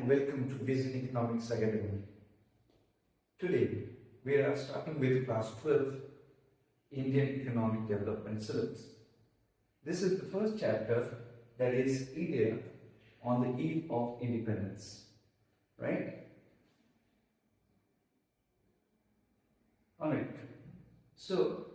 and welcome to Vision Economics Academy. Today we are starting with class 12 Indian Economic Development Syllabus. This is the first chapter, that is India on the eve of independence, right? Alright, so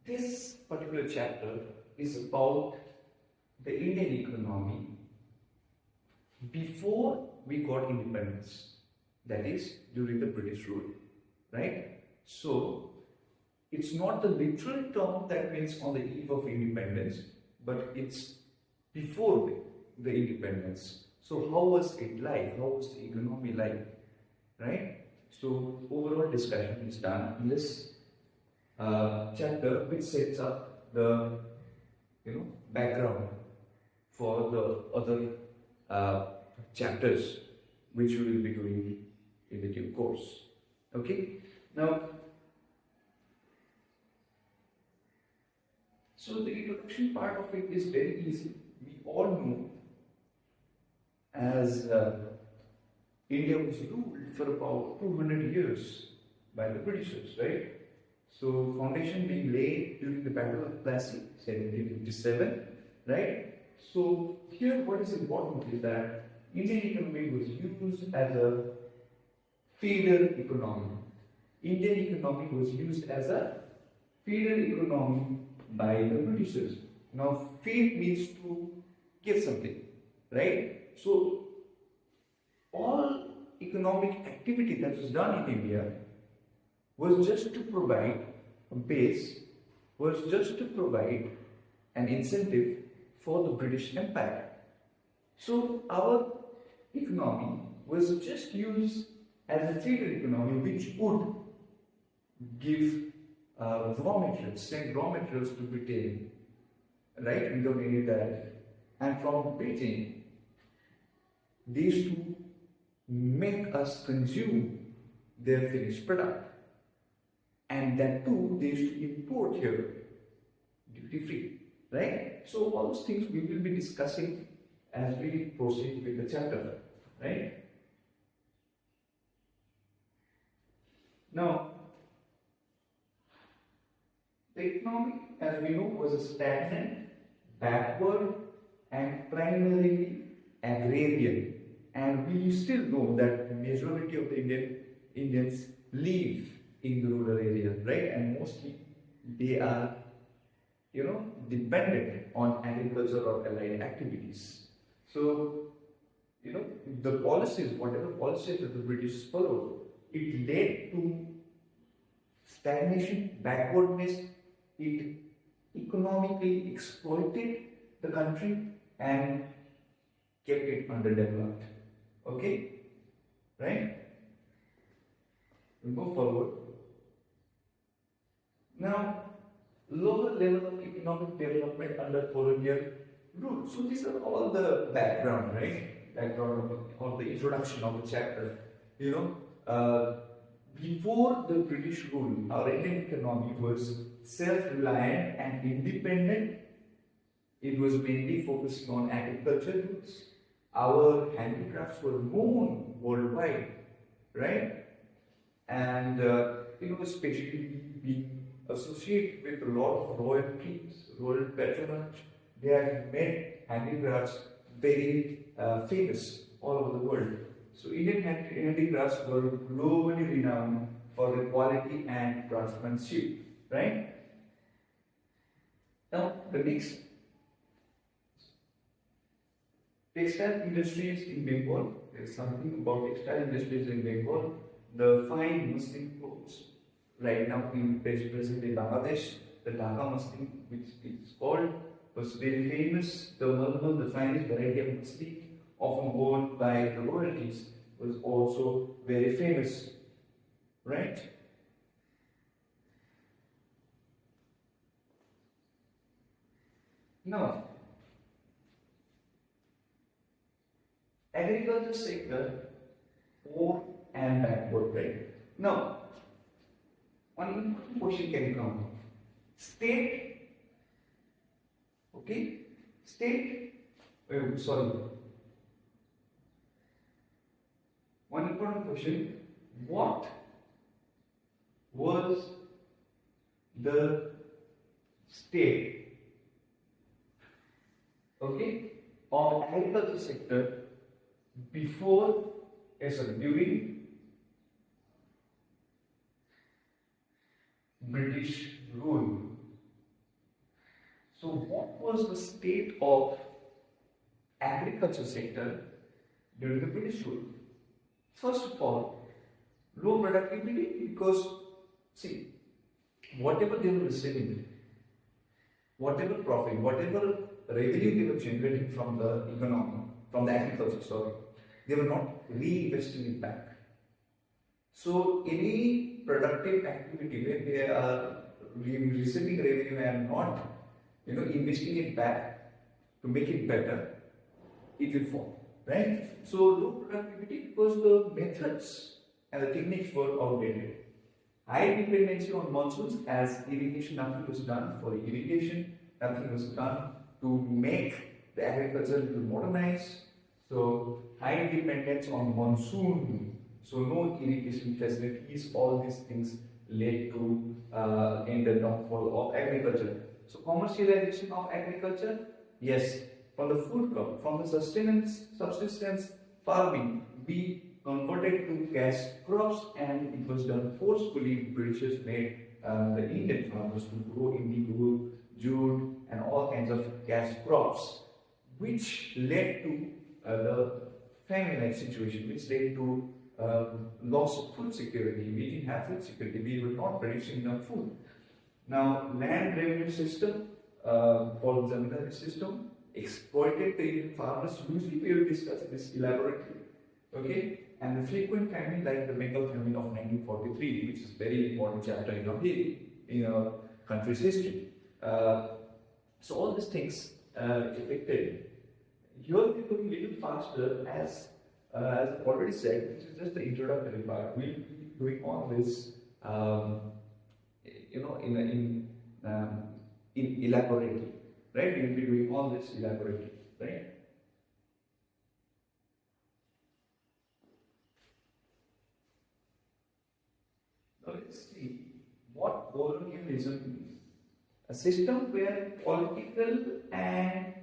this particular chapter is about the Indian economy before we got independence, that is during the British rule, right? So it's not the literal term that means on the eve of independence, but it's before the independence. So how was it like? How was the economy like, right? So overall discussion is done in this chapter, which sets up the background for the other chapters which we will be doing in the due course. Okay, now so the introduction part of it is very easy. We all know as India was ruled for about 200 years by the Britishers, right? So foundation being laid during the Battle of Plassey, 1757, right? So here what is important is that Indian economy was used as a feeder economy. Indian economy was used as a feeder economy by the Britishers. Now feed means to give something, right? So all economic activity that was done in India was just to provide a base, was just to provide an incentive for the British Empire. So our economy was just used as a feeder economy which would give raw materials, send raw materials to Britain, right, without any tariff. And from Britain, these two make us consume their finished product. And that too, they used to import here duty free, right? So all those things we will be discussing as we proceed with the chapter, right? Now, the economy, as we know, was a stagnant, backward, and primarily agrarian. And we still know that the majority of the Indians live in the rural area, right? And mostly they are, dependent on agriculture or allied activities. So, the policies, whatever policies that the British followed, it led to stagnation, backwardness. It economically exploited the country and kept it underdeveloped. Okay, right? We go forward. Now, lower level of economic development under colonial rule. So these are all the background, right? Background of the introduction of the chapter. Before the British rule, our Indian economy was self-reliant and independent. It was mainly focusing on agriculture goods. Our handicrafts were known worldwide, right? And especially being associated with a lot of royalties, royal patronage, they have made handicrafts very famous all over the world. So Indian handicrafts were globally renowned for their quality and craftsmanship, right? Now the next, textile industries in Bengal. There is something about textile industries in Bengal. The fine muslin clothes. Right now present in Bangladesh, the Dhaka muslin, which is called, was very famous. The Malmal, the finest variety of muslin, often worn by the royalties, was also very famous, right? Now, agriculture sector, poor and backward, right? Now, one important question can come. State, okay? State Sorry. One important question. What was the state, okay, of agriculture sector before, sorry, during British rule? So what was the state of agriculture sector during the British rule? First of all, low productivity, because see, whatever they were receiving, whatever profit, whatever revenue they were generating from the economy, from the agriculture, sorry, they were not reinvesting it back. So any productive activity where they are receiving revenue and not, investing it back to make it better, it will fall, right? So low productivity because the methods and the techniques were outdated. High dependency on monsoons, as irrigation, nothing was done for irrigation, nothing was done to make the agriculture modernized. So high dependence on monsoon, so no irrigation facilities, all these things led to in the downfall of agriculture. So commercialization of agriculture, yes, from the food crop, from the subsistence farming, we converted to cash crops, and it was done forcefully. Britishers made the Indian farmers to grow indigo, jute, and all kinds of cash crops, which led to the famine-like situation, which led to loss of food security. We didn't have food security. We were not producing enough food. Now, land revenue system, called Zamindari system, exploited the Indian farmers. Usually, we will discuss this elaborately. Okay, and the frequent famine, like the Bengal famine of 1943, which is very important chapter in our country's history. So all these things affected. Here we're going a little faster, as I've already said. This is just the introductory part. We'll be doing all this, in elaborately, right? We'll be doing all this elaborately, right? Now let's see what colonialism is. A system where political and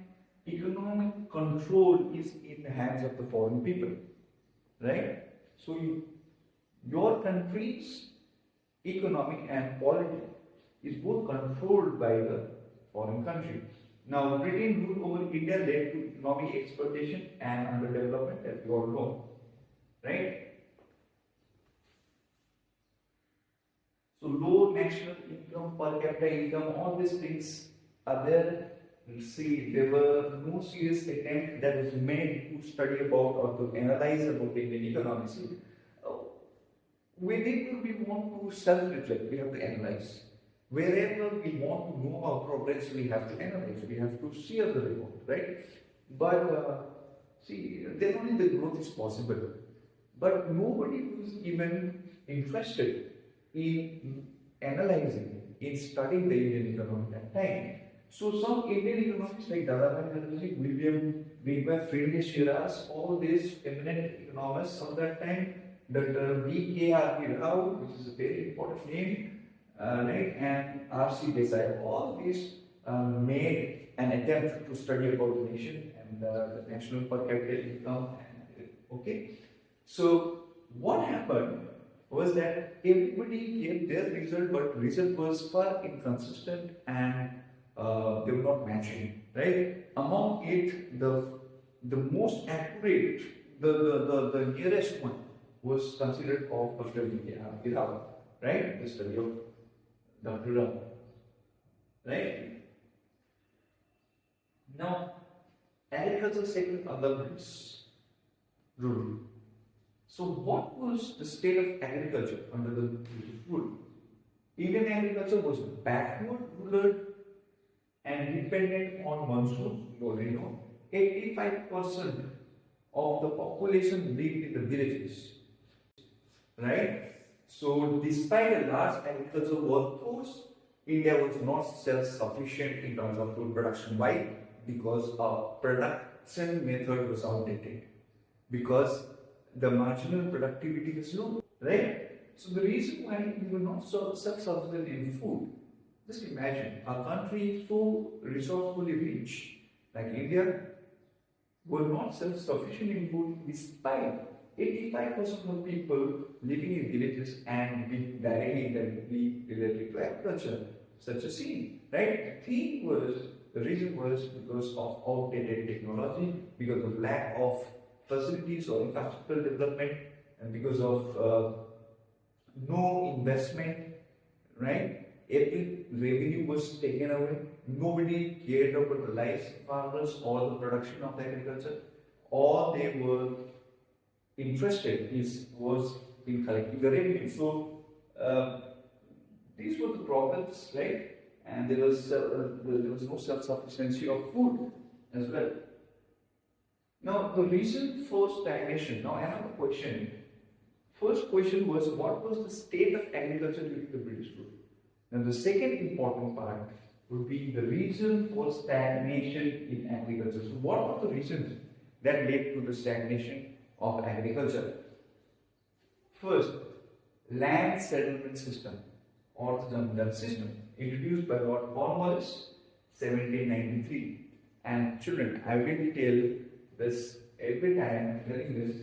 economic control is in the hands of the foreign people, right? So your country's economic and politics is both controlled by the foreign country. Now, Britain rule over India led to economic exploitation and underdevelopment, as we all know, right? So low national income, per capita income, all these things are there. See, there were no serious attempt that was made to study about or to analyze about Indian economy. See, whenever we want to self-reflect, we have to analyze. Wherever we want to know our progress, we have to analyze. We have to see the report, right? But see, then only the growth is possible. But nobody was even interested in analyzing, in studying the Indian economy at that time. So some Indian economists like Dadabhai, William Wigwam, Friedrich Shiras, all these eminent economists of that time, Dr. V.K.R.P. Rao, which is a very important name, right, and R.C. Desai, all these made an attempt to study about the nation and the national per capita income. Okay, so what happened was that everybody gave their result, but result was far inconsistent and they were not matching, right? Among it, the most accurate, the nearest one was considered of Dr. V.K.R.P. Rao, right? The study of Dr. Rao, right? Now, agricultural sector under British rule. So, what was the state of agriculture under the British rule? Indian agriculture was backward, rural, and dependent on monsoons. You already know. 85% of the population lived in the villages, right? So, despite a large agricultural workforce, India was not self-sufficient in terms of food production. Why? Because our product production method was outdated because the marginal productivity was low, right? So the reason why we were not self-sufficient in food, just imagine a country so resourcefully rich like India were not self-sufficient in food despite 85% of people living in villages and being directly related to agriculture, such a scene, right? The reason was because of outdated technology, because of lack of facilities or infrastructural development, and because of no investment, right? Every revenue was taken away. Nobody cared about the lives of farmers or the production of the agriculture. All they were interested was in collecting the revenue. So these were the problems, right? And there was no self-sufficiency of food as well. Now the reason for stagnation. Now another question. First question was, what was the state of agriculture during the British rule? Now the second important part would be the reason for stagnation in agriculture. So what were the reasons that led to the stagnation of agriculture? First, land settlement system or the Zamindari system introduced by Lord Cornwallis 1793. And children, I will tell this every time I'm telling this.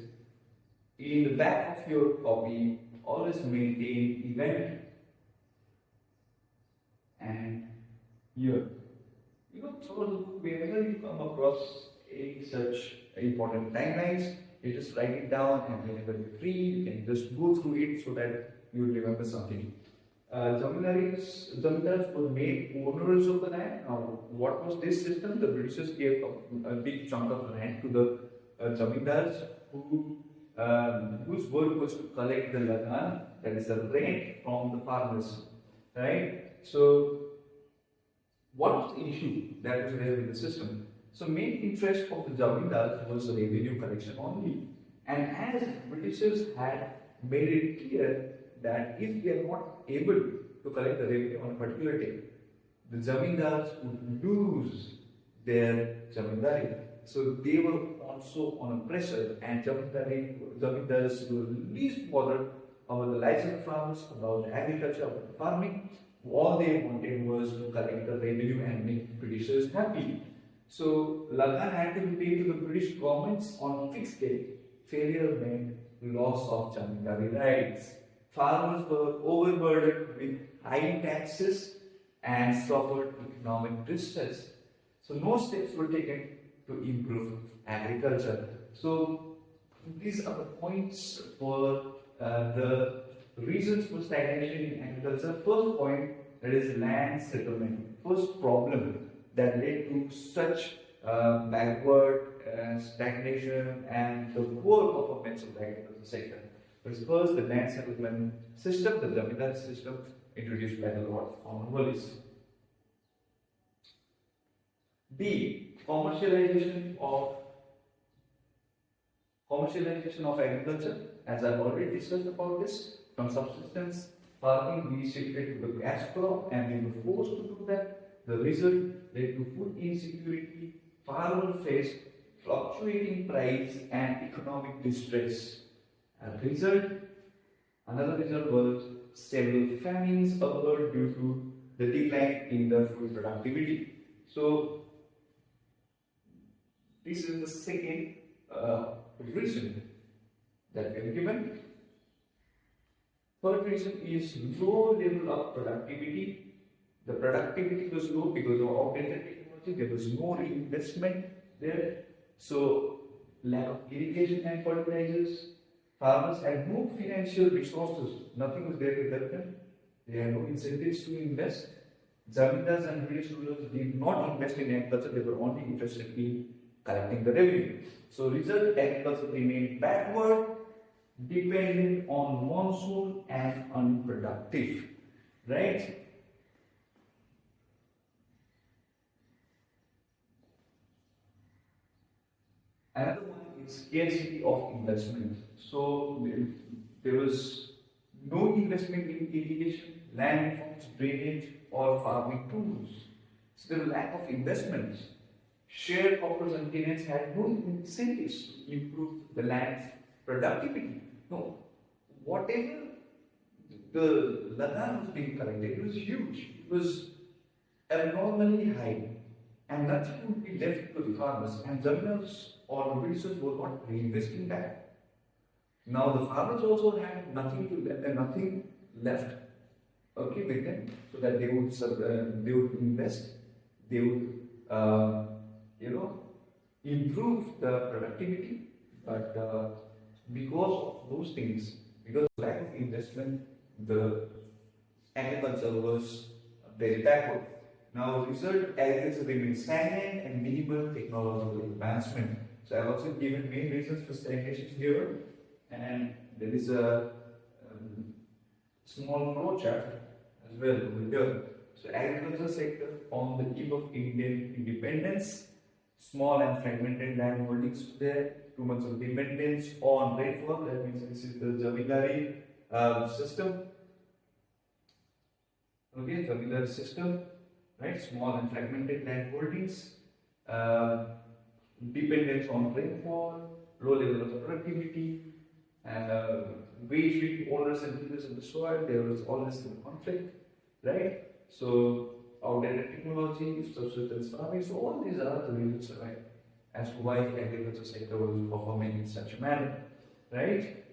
In the back of your copy, always maintain event and year. You know, so whenever you come across any such important timelines, you just write it down, and whenever you're free, you can just go through it so that you will remember something. Zamindars were made owners of the land. Now, what was this system? The Britishers gave a big chunk of land to the Zamindars whose work was to collect the lagan, that is the rent from the farmers, right? So, what was the issue that was there with the system? So, main interest of the Zamindars was revenue collection only. And as Britishers had made it clear that if they are not able to collect the revenue on a particular day, the Zamindars would lose their Zamindari. So they were also on a pressure, and Zamindars were least bothered about the lives of the farmers, about agriculture, about farming. All they wanted was to collect the revenue and make Britishers happy. So Lagan had to be paid to the British governments on fixed day. Failure meant loss of Zamindari rights. Farmers were overburdened with high taxes and suffered economic distress. So no steps were taken to improve agriculture. So these are the points for the reasons for stagnation in agriculture. First point, that is land settlement. First problem that led to such backward stagnation and the poor performance of the agriculture sector. First, the land settlement system, the Zamindari system, introduced by the Lord Cornwallis. B. Commercialization of agriculture. As I've already discussed about this, from subsistence farming we shifted to the cash crop, and we were forced to do that. The result led to food insecurity. Farmers faced fluctuating price and economic distress. Another result was several famines occurred due to the decline in the food productivity. So, this is the second reason that we have given. Third reason is low level of productivity. The productivity was low because of outdated technology. There was no reinvestment there. So, lack of irrigation and fertilizers. Farmers had no financial resources. Nothing was there to help them. They had no incentives to invest. Zamindars and British rulers did not invest in agriculture. They were only interested in collecting the revenue. So, result, agriculture remained backward, dependent on monsoon and unproductive. Right? Another one is scarcity of investment. So there was no investment in irrigation, land reforms, drainage, or farming tools. So there was lack of investments. Sharecroppers and tenants had no incentives to improve the land's productivity. No, whatever the Ladan was being collected, it was huge. It was abnormally high, and nothing would be left to the farmers. And Zamindars or the producers were not reinvesting that. Now the farmers also had nothing left, okay, with them, so that they would invest, they would improve the productivity, but because of those things, because of lack of investment, the agriculture was very backward. Now, result agriculture remains stagnant and minimal technological advancement. So, I've also given main reasons for stagnation here, and there is a small flow chart as well over here. So, agriculture sector on the eve of Indian independence, small and fragmented land holdings there, 2 months of dependence on rainfall. That means this is the Zamindari system. Okay, Zamindari system, right? Small and fragmented land holdings, dependence on rainfall, low level of productivity, and wage between owners and users of the soil. There was always a conflict, right? So, outdated technology, subsistence farming. So, all these are the reasons, right, as to why the agriculture sector was performing in such a manner, right?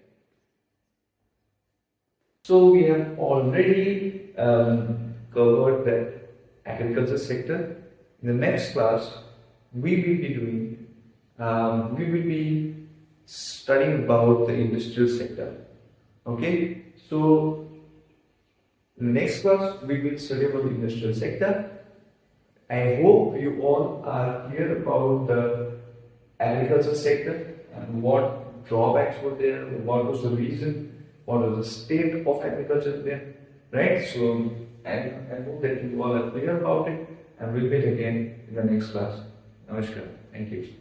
So, we have already covered the agriculture sector. In the next class, we will be studying about the industrial sector. Okay, so in the next class we will study about the industrial sector. I hope you all are clear about the agriculture sector and what drawbacks were there, what was the reason, what was the state of agriculture there, right? So I hope that you all are clear about it, and we'll meet again in the next class. Namaskar. Thank you.